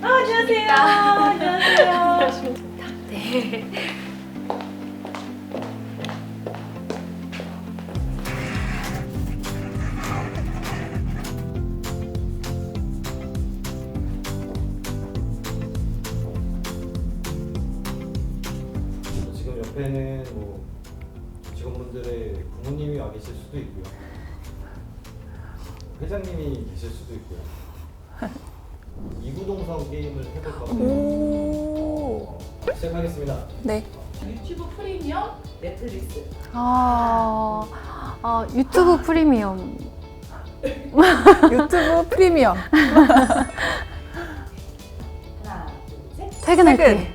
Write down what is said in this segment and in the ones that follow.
안녕하세요. 안녕하세요. 네. 지금 옆에는 뭐 직원분들의 부모님이 와 계실 수도 있고요. 회장님이 계실 수도 있고요. 이구동성 게임을 해볼까 합니다. 시작하겠습니다. 네. 유튜브 프리미엄 넷플릭스. 유튜브 프리미엄. 유튜브 프리미엄. 하나, 둘, 셋. 퇴근할 퇴근. 때.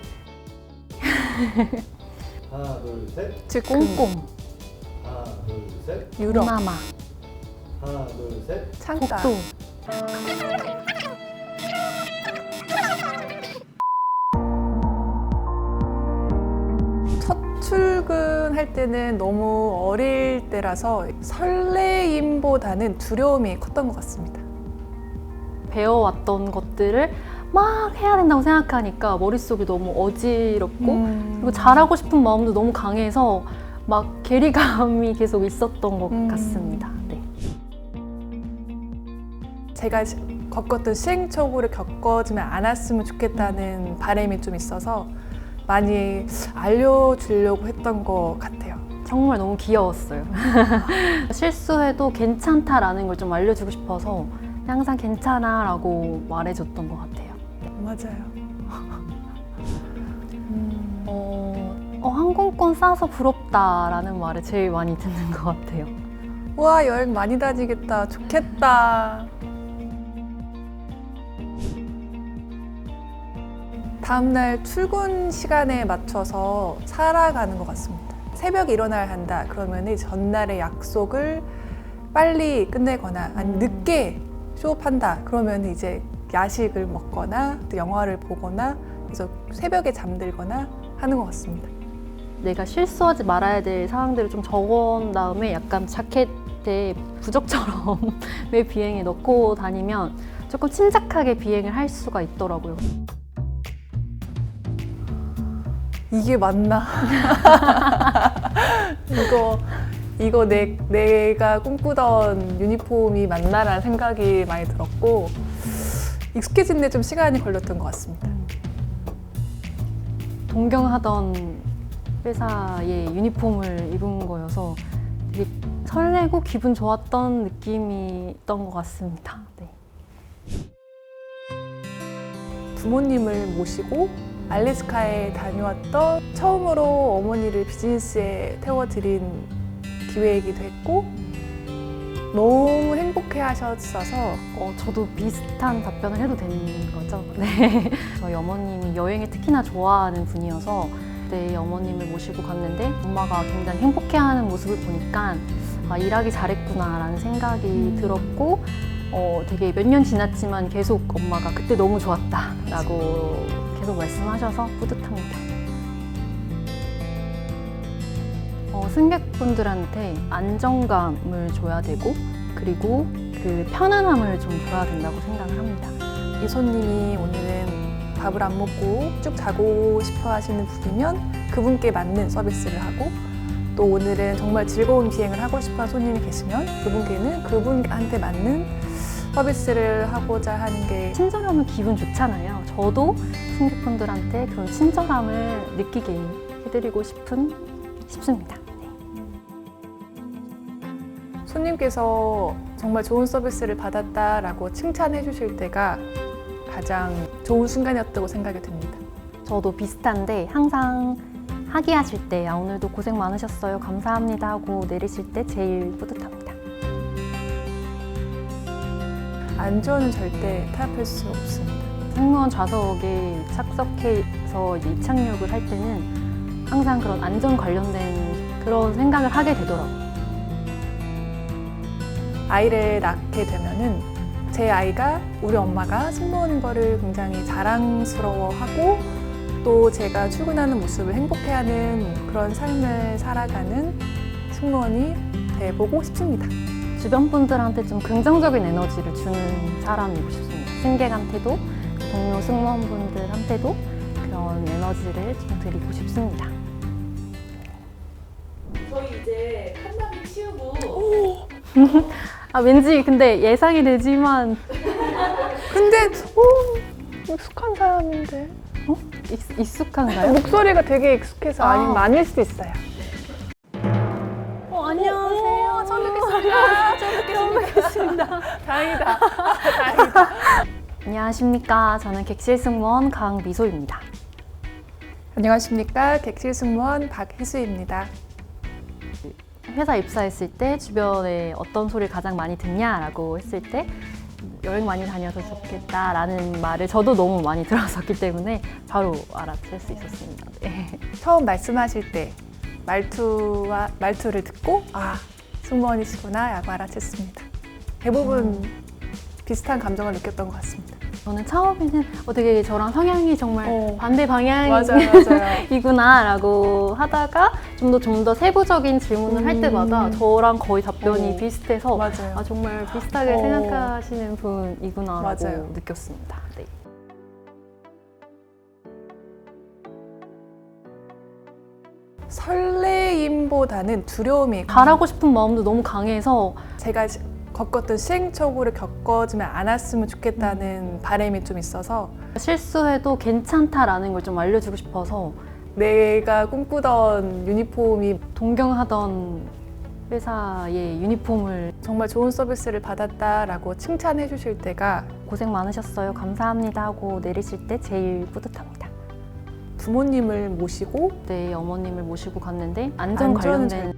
하나, 둘, 셋. 즉 꼼꼼. 하나, 둘, 셋. 유럽. 동남아. 하나, 둘, 셋. 창가. 독도. 첫 출근할 때는 너무 어릴 때라서 설레임보다는 두려움이 컸던 것 같습니다. 배워왔던 것들을 막 해야 된다고 생각하니까 머릿속이 너무 어지럽고 그리고 잘하고 싶은 마음도 너무 강해서 막 괴리감이 계속 있었던 것 같습니다. 네. 제가 겪었던 시행착오를 겪어지면 않았으면 좋겠다는 바람이 좀 있어서 많이 알려주려고 했던 것 같아요. 정말 너무 귀여웠어요. 실수해도 괜찮다라는 걸 좀 알려주고 싶어서 항상 괜찮아 라고 말해줬던 것 같아요. 맞아요. 항공권 싸서 부럽다라는 말을 제일 많이 듣는 것 같아요. 우와, 여행 많이 다니겠다. 좋겠다. 다음날 출근 시간에 맞춰서 살아가는 것 같습니다. 새벽에 일어나야 한다. 그러면 전날의 약속을 빨리 끝내거나 아니 늦게 수업한다. 그러면 이제 야식을 먹거나 또 영화를 보거나 그래서 새벽에 잠들거나 하는 것 같습니다. 내가 실수하지 말아야 될 상황들을 좀 적어온 다음에 약간 자켓에 부적처럼 매 비행에 넣고 다니면 조금 침착하게 비행을 할 수가 있더라고요. 이게 맞나? 이거 내가 꿈꾸던 유니폼이 맞나라는 생각이 많이 들었고 익숙해지는데 좀 시간이 걸렸던 것 같습니다. 동경하던 회사의 유니폼을 입은 거여서 되게 설레고 기분 좋았던 느낌이 있던 것 같습니다. 네. 부모님을 모시고 알래스카에 다녀왔던 처음으로 어머니를 비즈니스에 태워드린 기회이기도 했고 너무 행복해 하셨어서 저도 비슷한 답변을 해도 되는 거죠? 네. 저희 어머님이 여행을 특히나 좋아하는 분이어서 그때 어머님을 모시고 갔는데 엄마가 굉장히 행복해하는 모습을 보니까 일하기 잘했구나라는 생각이 들었고 되게 몇 년 지났지만 계속 엄마가 그때 너무 좋았다라고 계속 말씀하셔서 뿌듯합니다. 승객분들한테 안정감을 줘야 되고 그리고 그 편안함을 좀 줘야 된다고 생각을 합니다. 이 손님이 오늘은 밥을 안 먹고 쭉 자고 싶어 하시는 분이면 그분께 맞는 서비스를 하고 또 오늘은 정말 즐거운 비행을 하고 싶어 하는 손님이 계시면 그분께는 그분한테 맞는 서비스를 하고자 하는 게 친절하면 기분 좋잖아요. 저도 승객분들한테 그런 친절함을 느끼게 해드리고 싶습니다. 손님께서 정말 좋은 서비스를 받았다라고 칭찬해 주실 때가 가장 좋은 순간이었다고 생각이 듭니다. 저도 비슷한데 항상 하기하실 때 오늘도 고생 많으셨어요. 감사합니다 하고 내리실 때 제일 뿌듯합니다. 안전은 절대 타협할 수 없습니다. 승무원 좌석에 착석해서 이제 입착륙을 할 때는 항상 그런 안전 관련된 그런 생각을 하게 되더라고요. 아이를 낳게 되면은 제 아이가 우리 엄마가 승무원인 거를 굉장히 자랑스러워하고 또 제가 출근하는 모습을 행복해하는 그런 삶을 살아가는 승무원이 돼보고 싶습니다. 주변 분들한테 좀 긍정적인 에너지를 주는 사람이고 싶습니다. 승객한테도 동료 승무원분들한테도 그런 에너지를 좀 드리고 싶습니다. 저희 이제 칸나비 치우고 아, 왠지 근데 예상이 되지만 근데 익숙한 사람인데 익숙한가요? 목소리가 되게 익숙해서 아니면 아닐 수도 있어요. 안녕하세요. 처음 뵙겠습니다. 처음 뵙겠습니다. 다행이다. 다행이다. 안녕하십니까. 저는 객실 승무원 강미소입니다. 안녕하십니까. 객실 승무원 박희수입니다. 회사 입사했을 때 주변에 어떤 소리를 가장 많이 듣냐라고 했을 때 여행 많이 다녀서 좋겠다라는 말을 저도 너무 많이 들었었기 때문에 바로 알아챌 수 있었습니다. 네. 처음 말씀하실 때 말투를 듣고 승무원이시구나 라고 알아챘습니다. 대부분 비슷한 감정을 느꼈던 것 같습니다. 저는 처음에는 되게 저랑 성향이 정말 반대 맞아요. 방향이구나라고 하다가 좀 더 세부적인 질문을 할 때마다 저랑 거의 답변이 비슷해서 맞아요. 정말 비슷하게 생각하시는 분이구나라고 맞아요. 느꼈습니다. 네. 설레임보다는 두려움이 잘하고 싶은 마음도 너무 강해서 제가 겪었던 시행착오를 겪어지면 않았으면 좋겠다는 바람이 좀 있어서 실수해도 괜찮다라는 걸 좀 알려주고 싶어서 내가 꿈꾸던 유니폼이 동경하던 회사의 유니폼을 정말 좋은 서비스를 받았다라고 칭찬해 주실 때가 고생 많으셨어요. 감사합니다 하고 내리실 때 제일 뿌듯합니다. 부모님을 모시고 네, 어머님을 모시고 갔는데 안전 안전은 관련된